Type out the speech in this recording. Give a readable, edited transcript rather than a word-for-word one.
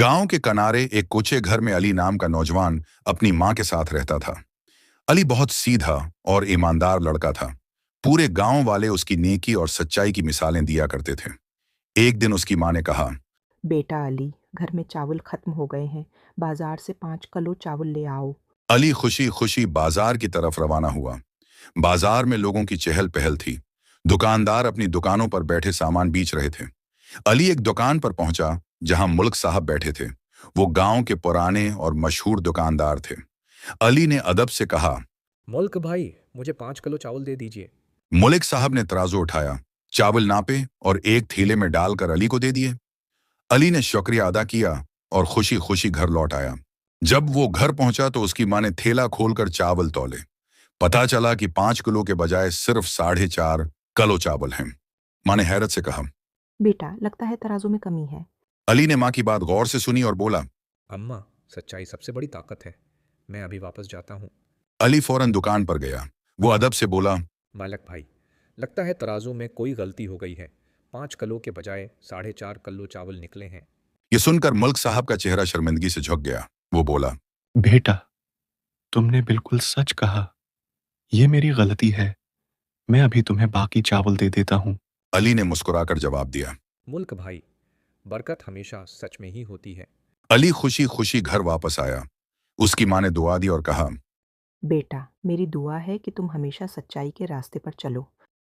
गांव के किनारे एक कोचे घर में अली नाम का नौजवान अपनी मां के साथ रहता था। अली बहुत सीधा और ईमानदार लड़का था। पूरे गांव वाले उसकी नेकी और सच्चाई की मिसालें दिया करते थे। एक दिन उसकी मां ने कहा, बेटा अली, घर में चावल खत्म हो गए हैं। बाजार से 5 किलो चावल ले आओ। अली खुशी खुशी बाजार की तरफ रवाना हुआ। बाजार में लोगों की चहल पहल थी। दुकानदार अपनी दुकानों पर बैठे सामान बेच रहे थे। अली एक दुकान पर पहुंचा जहां मुल्क साहब बैठे थे। वो गांव के पुराने और मशहूर दुकानदार थे। अली ने अदब से कहा, मुल्क भाई, मुझे 5 किलो चावल दे दीजिए। मलिक साहब ने तराजू उठाया, चावल नापे और एक थैले में डालकर अली को दे दिए। अली ने शुक्रिया अदा किया और खुशी खुशी घर लौट आया। जब वो घर पहुंचा तो उसकी मां ने थैला खोलकर चावल तौले। पता चला कि 5 किलो के बजाय सिर्फ 4.5 किलो चावल हैं। मां ने हैरत से कहा। बेटा, लगता है तराजू में कमी है। अली ने मां की बात गौर से सुनी और बोला। अम्मा, सच्चाई सबसे बड़ी ताकत है। मैं अभी वापस जाता हूँ। अली फौरन दुकान पर गया। वो अदब से बोला, मालिक भाई, लगता है तराजू में कोई गलती हो गई है। 5 किलो के बजाय 4.5 किलो चावल निकले हैं। ये सुनकर मलिक साहब का चेहरा शर्मिंदगी से झुक गया। वो बोला, बेटा, तुमने बिल्कुल सच कहा। ये मेरी गलती है। मैं अभी तुम्हें बाकी चावल दे देता हूँ। अली ने मुस्कुराकर जवाब दिया। मुल्क भाई, बरकत हमेशा सच में ही होती है। अली खुशी खुशी घर वापस आया। उसकी मां ने दुआ दी और कहा, बेटा, मेरी दुआ है कि तुम हमेशा सच्चाई के रास्ते पर चलो।